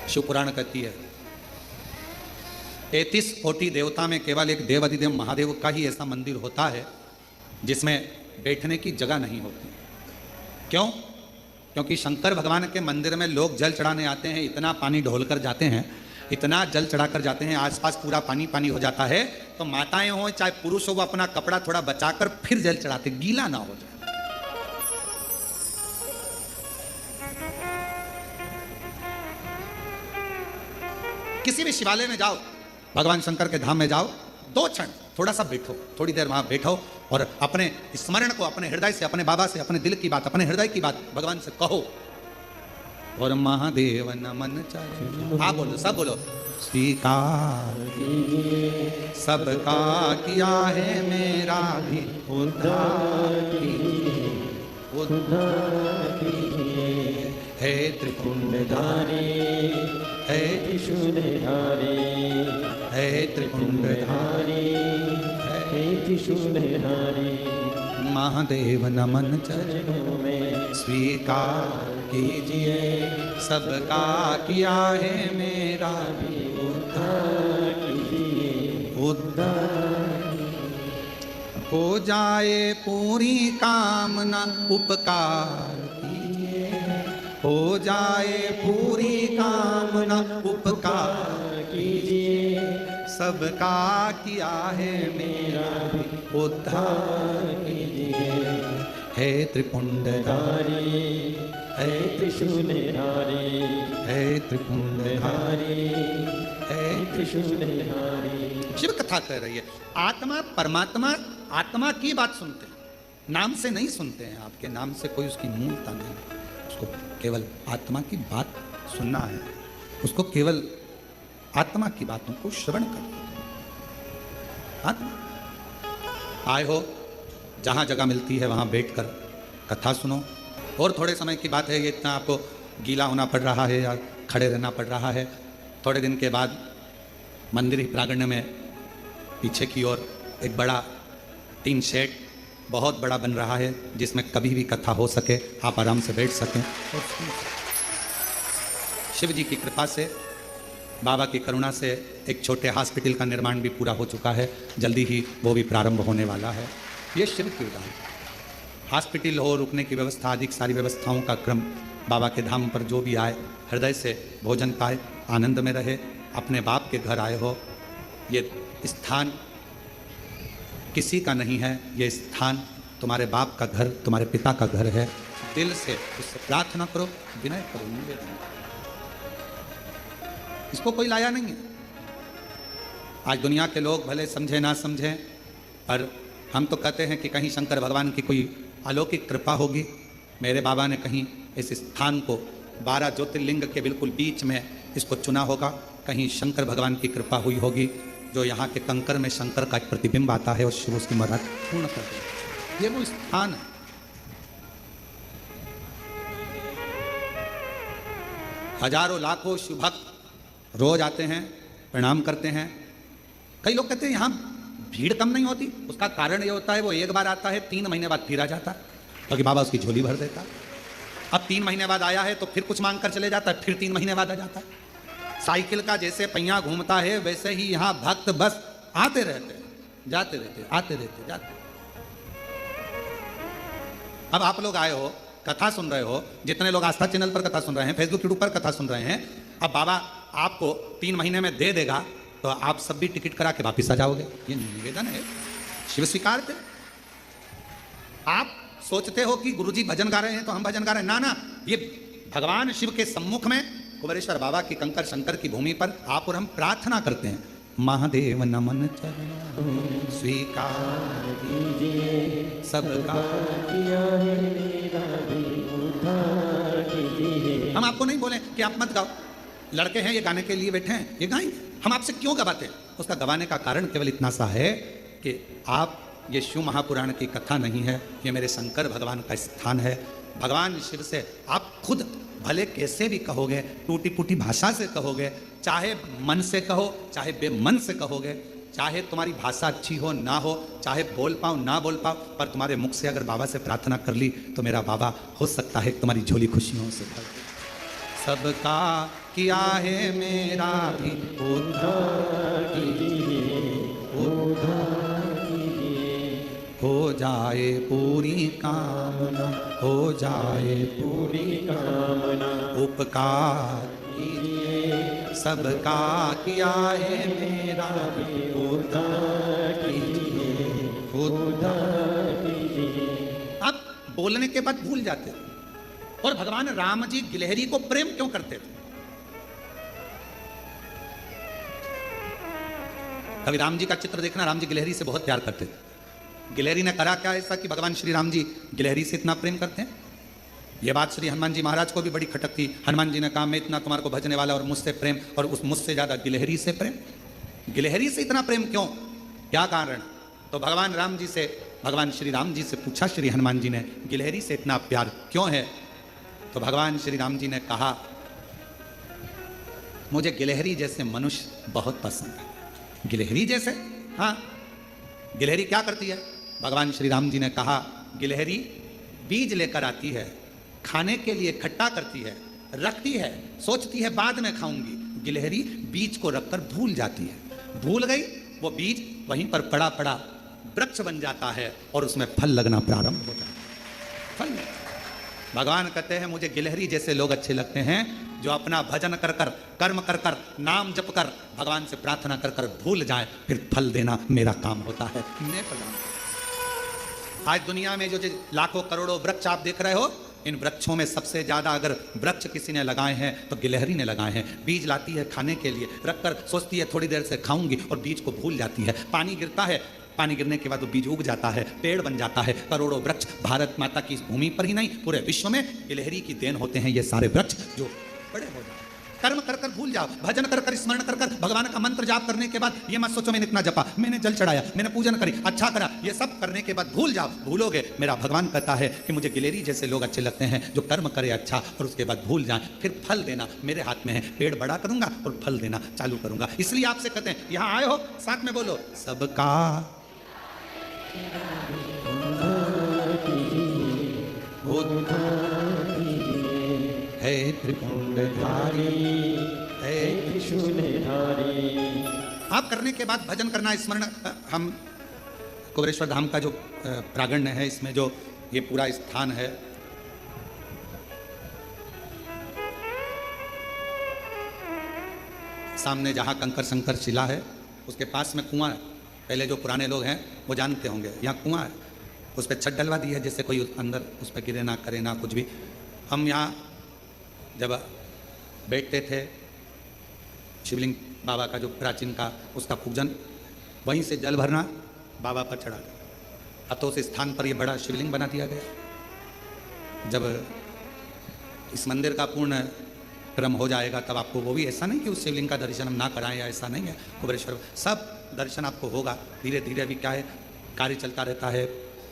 शिव पुराण कहती है 33 कोटि देवता में केवल एक देवाधिदेव महादेव का ही ऐसा मंदिर होता है जिसमें बैठने की जगह नहीं होती। क्यों? क्योंकि शंकर भगवान के मंदिर में लोग जल चढ़ाने आते हैं, इतना पानी ढोल कर जाते हैं, इतना जल चढ़ा कर जाते हैं, आसपास पूरा पानी पानी हो जाता है, तो माताएं हो चाहे पुरुष हो वो अपना कपड़ा थोड़ा बचाकर फिर जल चढ़ाते, गीला ना हो जाए। किसी भी शिवालय में जाओ, भगवान शंकर के धाम में जाओ, 2 क्षण थोड़ा सा बैठो, थोड़ी देर वहां बैठो और अपने स्मरण को अपने हृदय से, अपने बाबा से, अपने दिल की बात, अपने हृदय की बात भगवान से कहो और महादेव नमन चाहिए। हाँ बोलो, सब बोलो। स्वीकार सबका किया है मेरा भी उद्धार कीजिए, उद्धार कीजिए। है त्रिपुंडधारी, है त्रिशूलधारी, है त्रिपुंडधारी, है त्रिशूलधारी। महादेव नमन चरणों में स्वीकार कीजिए, सबका किया है मेरा भी उद्धार कीजिए, उद्धार। हो जाए पूरी कामना उपकार कीजिए, हो जाए पूरी कामना उपकार कीजिए, सबका किया है मेरा भी उद्धार कीजिए। है त्रिपुंडधारी, है त्रिशूलधारी, है त्रिपुंडधारी, है त्रिशूलधारी। शिव कथा कह रही है आत्मा परमात्मा आत्मा की बात सुनते हैं, नाम से नहीं सुनते हैं। आपके नाम से कोई उसकी मूलता नहीं, उसको केवल आत्मा की बात सुनना है, उसको केवल आत्मा की बातों को श्रवण करना। आत्मा आए हो, जहाँ जगह मिलती है वहाँ बैठकर कथा सुनो। और थोड़े समय की बात है, ये इतना आपको गीला होना पड़ रहा है या खड़े रहना पड़ रहा है, थोड़े दिन के बाद मंदिर ही प्रांगण में पीछे की ओर एक बड़ा टीन शेड बहुत बड़ा बन रहा है, जिसमें कभी भी कथा हो सके, आप आराम से बैठ सकें। और शिव जी की कृपा से, बाबा की करुणा से एक छोटे हॉस्पिटल का निर्माण भी पूरा हो चुका है, जल्दी ही वो भी प्रारंभ होने वाला है। ये शिव की उदाहरण, हॉस्पिटल हो, रुकने की व्यवस्था, अधिक सारी व्यवस्थाओं का क्रम। बाबा के धाम पर जो भी आए हृदय से भोजन पाए, आनंद में रहे। अपने बाप के घर आए हो, ये स्थान किसी का नहीं है, ये स्थान तुम्हारे बाप का घर, तुम्हारे पिता का घर है। दिल से उससे प्रार्थना करो, विनय करो, निवेदन करो। इसको कोई लाया नहीं है। आज दुनिया के लोग भले समझे ना समझें, पर हम तो कहते हैं कि कहीं शंकर भगवान की कोई अलौकिक कृपा होगी। मेरे बाबा ने कहीं इस स्थान को 12 ज्योतिर्लिंग के बिल्कुल बीच में इसको चुना होगा, कहीं शंकर भगवान की कृपा हुई होगी, जो यहाँ के कंकर में शंकर का एक प्रतिबिंब आता है और शिव उसकी मर्यादा पूर्ण कर देते। ये वो स्थान है। हजारों लाखों शिव भक्त रोज आते हैं, प्रणाम करते हैं। कई लोग कहते हैं यहाँ भीड़ कम नहीं होती, उसका कारण ये होता है वो एक बार आता है, 3 महीने बाद फिर आ जाता है, क्योंकि बाबा उसकी झोली भर देता है। अब 3 महीने बाद आया है तो फिर कुछ मांग कर चले जाता है, फिर 3 महीने बाद आ जाता है। साइकिल का जैसे पहिया घूमता है, वैसे ही यहाँ भक्त बस आते रहते हैं, जाते रहते, आते रहते, जाते। अब आप लोग आए हो, कथा सुन रहे हो, जितने लोग आस्था चैनल पर कथा सुन रहे हैं, फेसबुक यूट्यूब पर कथा सुन रहे हैं, अब बाबा आपको 3 महीने में दे देगा तो आप सब भी टिकट करा के वापिस आ जाओगे। ये निवेदन है, शिव स्वीकार थे। आप सोचते हो कि गुरुजी भजन गा रहे हैं तो हम भजन गा रहे हैं, ना ना, ये भगवान शिव के सम्मुख में कुबेरेश्वर बाबा की कंकर शंकर की भूमि पर आप और हम प्रार्थना करते हैं। महादेव नमन चरणों स्वीकार कीजिए, सबका किया है मेरा भी उद्धार कीजिए। हम आपको नहीं बोले कि आप मत गाओ, लड़के हैं ये गाने के लिए बैठे हैं, ये गाएंगे। हम आपसे क्यों गवाते हैं? उसका गवाने का कारण केवल इतना सा है कि आप, ये शिव महापुराण की कथा नहीं है, ये मेरे शंकर भगवान का स्थान है। भगवान शिव से आप खुद भले कैसे भी कहोगे, टूटी फूटी भाषा से कहोगे, चाहे मन से कहो, चाहे बेमन से कहोगे, चाहे तुम्हारी भाषा अच्छी हो ना हो, चाहे बोल पाओ ना बोल पाओ, पर तुम्हारे मुख से अगर बाबा से प्रार्थना कर ली तो मेरा बाबा हो सकता है तुम्हारी झोली खुशियों से भर दे। सबका किया है मेरा भी उद्धार कीजिए, उद्धार कीजिए। हो जाए पूरी कामना, हो जाए पूरी कामना, उपकार कीजिए सबका किया है मेरा भी उद्धार कीजिए, उद्धार कीजिए। आप बोलने के बाद भूल जाते थे। और भगवान राम जी गिलहरी को प्रेम क्यों करते थे? कभी राम जी का चित्र देखना, राम जी गिलहरी से बहुत प्यार करते थे। गिलहरी ने करा क्या ऐसा कि भगवान श्री राम जी गिलहरी से इतना प्रेम करते हैं? यह बात श्री हनुमान जी महाराज को भी बड़ी खटक थी। हनुमान जी ने कहा मैं इतना तुम्हारे को भजने वाला और मुझसे प्रेम, और उस मुझसे ज्यादा गिलहरी से प्रेम। गिलहरी से इतना प्रेम क्यों, क्या कारण? तो भगवान राम जी से, भगवान श्री राम जी से पूछा श्री हनुमान जी ने, गिलहरी से इतना प्यार क्यों है? तो भगवान श्री राम जी ने कहा मुझे गिलहरी जैसे मनुष्य बहुत पसंद है। गिलहरी जैसे? हाँ। गिलहरी क्या करती है? भगवान श्री राम जी ने कहा गिलहरी बीज लेकर आती है, खाने के लिए इकट्ठा करती है, रखती है, सोचती है बाद में खाऊंगी। गिलहरी बीज को रखकर भूल जाती है, भूल गई, वो बीज वहीं पर पड़ा पड़ा वृक्ष बन जाता है और उसमें फल लगना प्रारंभ हो जाता है। फल में भगवान कहते हैं मुझे गिलहरी जैसे लोग अच्छे लगते हैं जो अपना भजन कर कर, कर्म कर कर, नाम जप कर, भगवान से प्रार्थना कर कर भूल जाए, फिर फल देना मेरा काम होता है। मैं प्रदान। आज दुनिया में जो लाखों करोड़ों वृक्ष आप देख रहे हो, इन वृक्षों में सबसे ज्यादा अगर वृक्ष किसी ने लगाए हैं तो गिलहरी ने लगाए हैं। बीज लाती है खाने के लिए, रखकर सोचती है थोड़ी देर से खाऊंगी और बीज को भूल जाती है। पानी गिरता है, पानी गिरने के बाद वो बीज उग जाता है, पेड़ बन जाता है। करोड़ों वृक्ष भारत माता की इस भूमि पर ही नहीं, पूरे विश्व में गिलहरी की देन होते हैं ये सारे वृक्ष जो बड़े हो जाते हैं। कर्म कर कर भूल जाओ, भजन कर कर, स्मरण कर कर, भगवान का मंत्र जाप करने के बाद ये मत सोचो मैंने इतना जपा, मैंने जल चढ़ाया, मैंने पूजन करी, अच्छा करा। ये सब करने के बाद भूल जाओ। भूलोगे, मेरा भगवान कहता है कि मुझे गिलहरी जैसे लोग अच्छे लगते हैं जो कर्म करे अच्छा और उसके बाद भूल जाए, फिर फल देना मेरे हाथ में है। पेड़ बड़ा करूंगा और फल देना चालू करूंगा। इसलिए आपसे कहते हैं यहां आए हो, साथ में बोलो सबका है त्रिपुंडधारी, है त्रिशूलधारी। आप करने के बाद भजन करना, स्मरण। हम कुबेरेश्वर धाम का जो प्रांगण है, इसमें जो ये पूरा स्थान है, सामने जहाँ कंकर शंकर शिला है उसके पास में कुआं है। पहले जो पुराने लोग हैं वो जानते होंगे, यहाँ कुआं है, उस पर छत डलवा दी है जैसे कोई अंदर उस पर गिरे ना करे ना कुछ भी। हम यहाँ जब बैठते थे, शिवलिंग बाबा का जो प्राचीन का उसका पूजन, वहीं से जल भरना बाबा पर चढ़ा दिया। अब तो उस स्थान पर ये बड़ा शिवलिंग बना दिया गया। जब इस मंदिर का पूर्ण क्रम हो जाएगा तब आपको वो भी, ऐसा नहीं कि उस शिवलिंग का दर्शन हम ना कराएं या ऐसा नहीं है। कुबेरेश्वर सब दर्शन आपको होगा धीरे धीरे। अभी क्या है, कार्य चलता रहता है,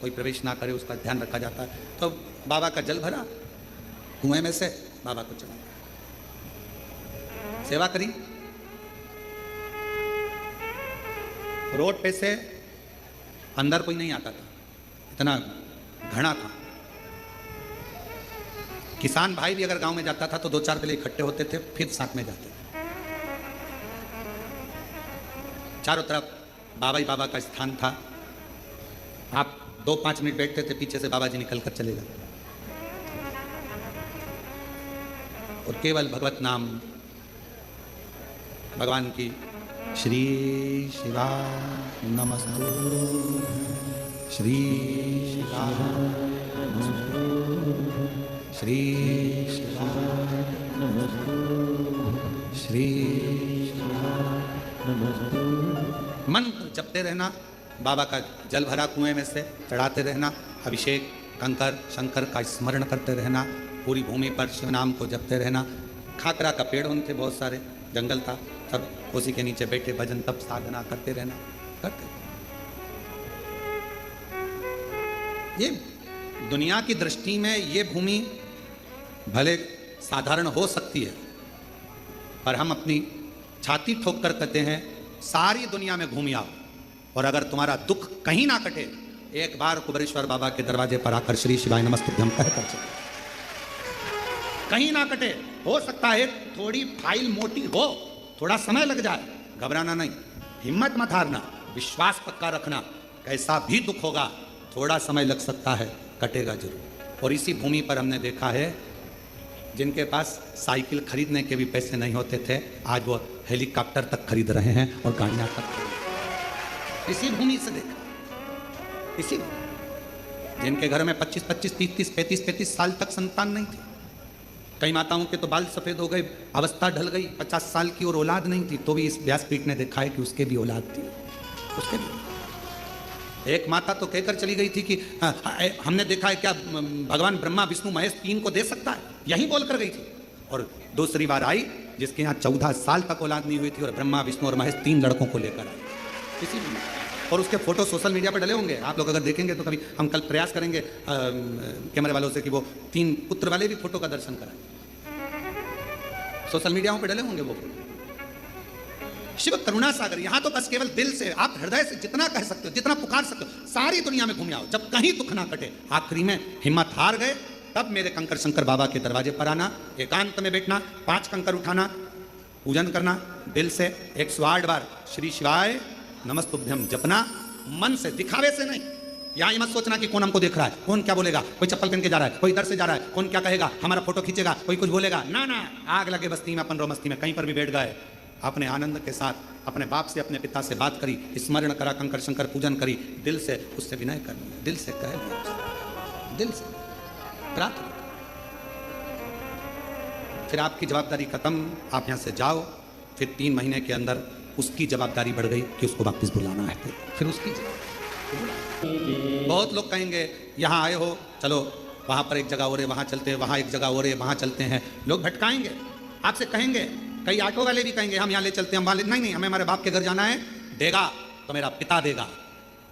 कोई प्रवेश ना करे उसका ध्यान रखा जाता है। तो बाबा का जल भरा कुएं में से, बाबा को चढ़ा, सेवा करी। रोड पे से अंदर कोई नहीं आता था, इतना घना था। किसान भाई भी अगर गांव में जाता था तो 2-4 के लिए इकट्ठे होते थे, फिर साथ में जाते थे। चारों तरफ बाबा ही बाबा का स्थान था। आप 2-5 मिनट बैठते थे, पीछे से बाबा जी निकल कर चले जाते और केवल भगवत नाम, भगवान की श्री शिवा नमस्तु, श्री शिवा नमस्तु, श्री शिवा नमस्तु, श्री शिवा नमस्तु। मंत्र जपते रहना, बाबा का जल भरा कुएं में से चढ़ाते रहना, अभिषेक कंकर शंकर का स्मरण करते रहना, पूरी भूमि पर शिव नाम को जपते रहना। खाकरा का पेड़ उनके बहुत सारे, जंगल था, सब उसी के नीचे बैठे भजन तप साधना करते रहना, करते। ये दुनिया की दृष्टि में ये भूमि भले साधारण हो सकती है, पर हम अपनी छाती ठोक कर कहते हैं सारी दुनिया में घूम आओ, और अगर तुम्हारा दुख कहीं ना कटे, एक बार कुबेरेश्वर बाबा के दरवाजे पर आकर श्री शिवाय नमस्तुभ्यम कहकर चलो। कहीं ना कटे, हो सकता है थोड़ी फाइल मोटी हो, थोड़ा समय लग जाए, घबराना नहीं, हिम्मत मत हारना, विश्वास पक्का रखना। कैसा भी दुख होगा, थोड़ा समय लग सकता है, कटेगा जरूर। और इसी भूमि पर हमने देखा है जिनके पास साइकिल खरीदने के भी पैसे नहीं होते थे, आज वो हेलीकॉप्टर तक खरीद रहे हैं और गाड़ियां तक। इसी भूमि से देखा, इसी जिनके घर में 25-25, 30-30, 35-35 साल तक संतान नहीं थी। कई माताओं के तो बाल सफेद हो गए, अवस्था ढल गई, 50 साल की और औलाद नहीं थी, तो भी इस व्यासपीठ ने देखा है कि उसके भी औलाद थी। उसके भी एक माता तो कहकर चली गई थी कि हमने देखा है क्या भगवान ब्रह्मा विष्णु महेश 3 को दे सकता है, यही बोल कर गई थी। और दूसरी बार आई जिसके यहाँ 14 साल तक औलाद नहीं हुई थी और ब्रह्मा विष्णु और महेश 3 लड़कों को लेकर आई किसी भी। और उसके फोटो सोशल मीडिया पर डले होंगे, आप लोग अगर देखेंगे तो कभी हम कल प्रयास करेंगे कैमरे वालों से कि वो 3 पुत्र वाले भी फोटो का दर्शन कराएं। सोशल मीडिया पे डले होंगे वो। शिव करुणा सागर, यहां तो बस केवल दिल से, आप हृदय से जितना कह सकते हो, जितना पुकार सकते हो, सारी दुनिया में घूम आओ, जब कहीं दुख ना कटे, आखिरी में हिम्मत हार गए, तब मेरे कंकर शंकर बाबा के दरवाजे पर आना, एकांत में बैठना, 5 कंकर उठाना, पूजन करना, दिल से 108 बार श्री शिवाय नमस्तुभ्यम जपना, मन से, दिखावे से नहीं। यहाँ मत सोचना कि कौन हमको देख रहा है, कौन क्या बोलेगा, कोई चप्पल पहन के जा रहा है, कोई इधर से जा रहा है, कौन क्या कहेगा, हमारा फोटो खींचेगा, कोई कुछ बोलेगा, ना ना, आग लगे बस्ती में अपन रो मस्ती में, कहीं पर भी बैठ गए, अपने आनंद के साथ अपने बाप से अपने पिता से बात करी, स्मरण करा, कंकर शंकर पूजन करी, दिल से उससे विनय करनी, दिल से कह लिया, दिल से प्रार्थना, फिर आपकी जवाबदारी खत्म, आप यहाँ से जाओ। फिर 3 महीने के अंदर उसकी जवाबदारी बढ़ गई कि उसको वापस बुलाना है, फिर उसकी बहुत लोग कहेंगे यहाँ आए हो, चलो वहाँ पर एक जगह हो रहे, वहाँ चलते हैं, वहाँ एक जगह हो रहे, वहाँ चलते हैं, लोग भटकाएंगे, आपसे कहेंगे, कई ऑटो वाले भी कहेंगे हम यहाँ ले चलते हैं, हम वहाँ ले, नहीं, हमें हमारे बाप के घर जाना है, देगा तो मेरा पिता देगा,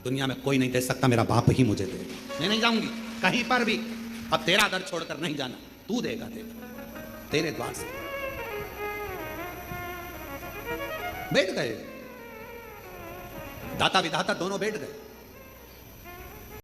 दुनिया में कोई नहीं दे सकता, मेरा बाप ही मुझे देगा, मैं नहीं जाऊंगी कहीं पर भी, अब तेरा दर छोड़कर नहीं जाना, तू देगा, तेरे द्वार से। बैठ गए, दाता विधाता दोनों बैठ गए।